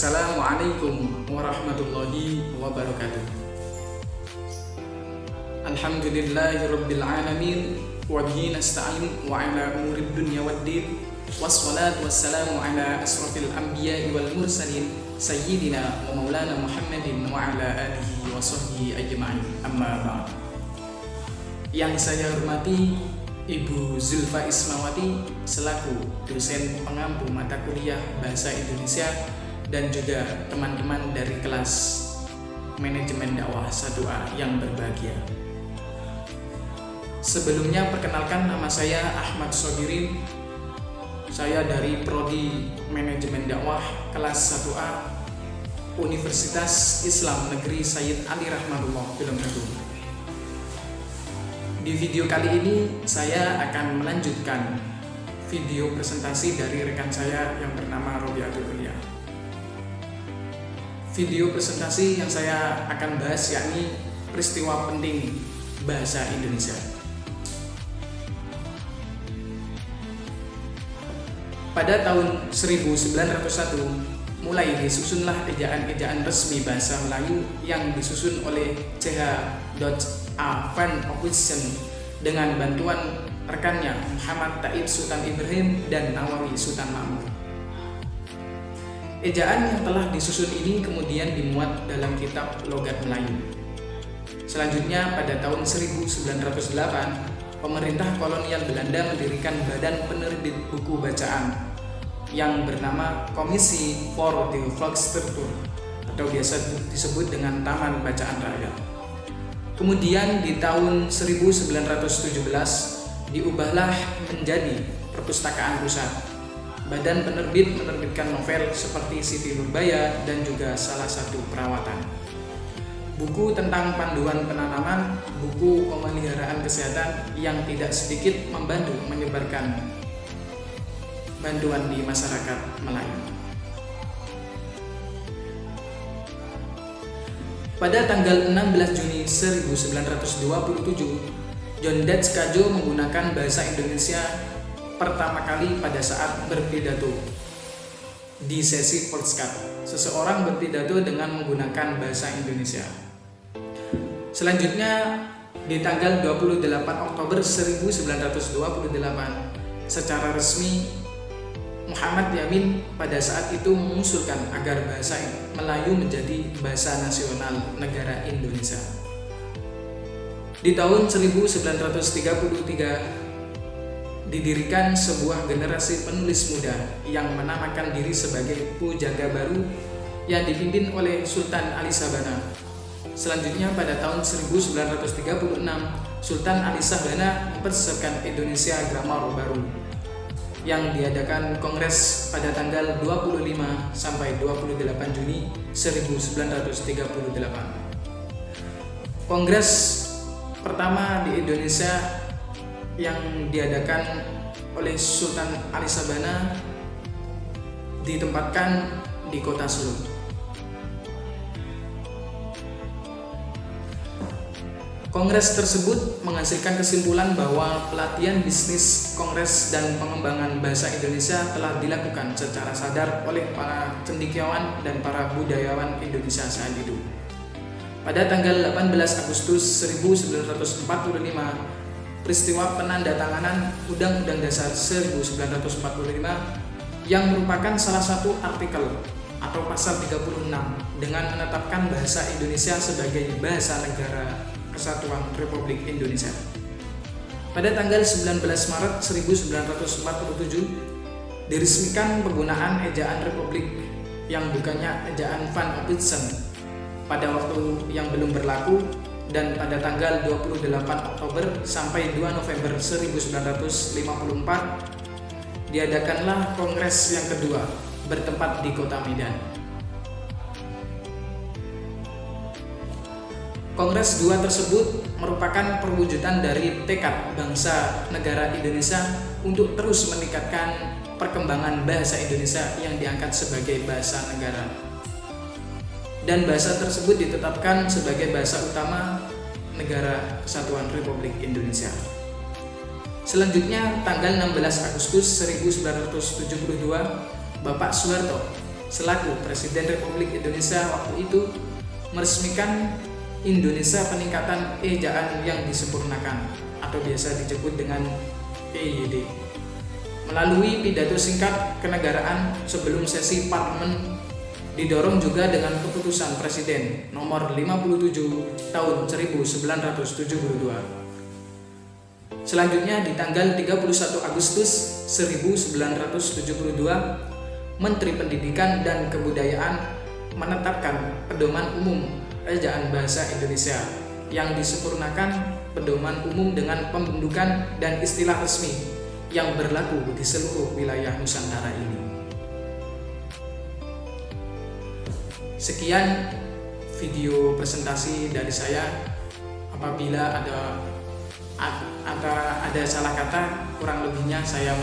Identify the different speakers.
Speaker 1: Assalamualaikum warahmatullahi wabarakatuh. Alhamdulillahirabbil alamin wa bihi nasta'in wa ala umurid dunya waddin wassalatu wassalamu ala asrafil anbiya'i wal mursalin sayyidina wa maulana Muhammadin wa ala alihi wa sahbihi ajma'in. Amma ba'd. Yang saya hormati Ibu Zulfa Ismawati selaku dosen pengampu mata kuliah Bahasa Indonesia dan juga teman-teman dari kelas Manajemen Dakwah 1A yang berbahagia. Sebelumnya perkenalkan, nama saya Ahmad Sobirin. Saya dari Prodi Manajemen Dakwah kelas 1A Universitas Islam Negeri Sayyid Ali Rahmatullah Tulungagung. Di video kali ini saya akan melanjutkan video presentasi dari rekan saya yang bernama Robiatul Ulia. Video presentasi yang saya akan bahas yakni peristiwa penting bahasa Indonesia. Pada tahun 1901 mulai disusunlah ejaan-ejaan resmi bahasa Melayu yang disusun oleh C.H. A. Van Ophuijsen dengan bantuan rekannya Muhammad Taib Sultan Ibrahim dan Nawawi Sultan Mahmud. Ejaan yang telah disusun ini kemudian dimuat dalam kitab Logat Melayu. Selanjutnya pada tahun 1908, pemerintah kolonial Belanda mendirikan Badan Penerbit Buku Bacaan yang bernama Komisi voor de Volkscultuur atau biasa disebut dengan Taman Bacaan Rakyat. Kemudian di tahun 1917 diubahlah menjadi Perpustakaan Pusat. Badan penerbit menerbitkan novel seperti Siti Nurbaya dan juga Salah Satu Perawatan, buku tentang panduan penanaman, buku pemeliharaan kesehatan yang tidak sedikit membantu menyebarkan bantuan di masyarakat Melayu. Pada tanggal 16 Juni 1927, John Dutch Kajo menggunakan bahasa Indonesia pertama kali pada saat berpidato di sesi Volkskrant. Seseorang berpidato dengan menggunakan bahasa Indonesia. Selanjutnya di tanggal 28 Oktober 1928 secara resmi Muhammad Yamin pada saat itu mengusulkan agar bahasa Melayu menjadi bahasa nasional negara Indonesia. Di tahun 1933 didirikan sebuah generasi penulis muda yang menamakan diri sebagai Pujangga Baru yang dipimpin oleh Sultan Ali Sabana. Selanjutnya pada tahun 1936 Sultan Ali Sabana mempersiapkan Indonesia Grammar Baru yang diadakan kongres pada tanggal 25 sampai 28 Juni 1938. Kongres pertama di Indonesia yang diadakan oleh Sultan Ali Sabana ditempatkan di kota Solo. Kongres tersebut menghasilkan kesimpulan bahwa pelatihan bisnis, kongres, dan pengembangan bahasa Indonesia telah dilakukan secara sadar oleh para cendekiawan dan para budayawan Indonesia saat itu. Pada tanggal 18 Agustus 1945, peristiwa penandatanganan Undang-Undang Dasar 1945 yang merupakan salah satu artikel atau pasal 36 dengan menetapkan bahasa Indonesia sebagai bahasa negara Kesatuan Republik Indonesia. Pada tanggal 19 Maret 1947 diresmikan penggunaan ejaan Republik yang bukannya ejaan Van Ophuijsen pada waktu yang belum berlaku, dan pada tanggal 28 Oktober sampai 2 November 1954 diadakanlah kongres yang kedua bertempat di kota Medan. Kongres 2 tersebut merupakan perwujudan dari tekad bangsa negara Indonesia untuk terus meningkatkan perkembangan bahasa Indonesia yang diangkat sebagai bahasa negara. Dan bahasa tersebut ditetapkan sebagai bahasa utama negara Kesatuan Republik Indonesia. Selanjutnya tanggal 16 Agustus 1972 Bapak Soeharto selaku Presiden Republik Indonesia waktu itu meresmikan Indonesia Peningkatan Ejaan yang Disempurnakan atau biasa disebut dengan EYD. Melalui pidato singkat kenegaraan sebelum sesi parlemen, didorong juga dengan keputusan Presiden nomor 57 tahun 1972. Selanjutnya di tanggal 31 Agustus 1972, Menteri Pendidikan dan Kebudayaan menetapkan Pedoman Umum Ejaan Bahasa Indonesia yang disempurnakan pedoman umum dengan pembentukan dan istilah resmi yang berlaku di seluruh wilayah Nusantara ini. Sekian video presentasi dari saya. Apabila ada salah kata, kurang lebihnya saya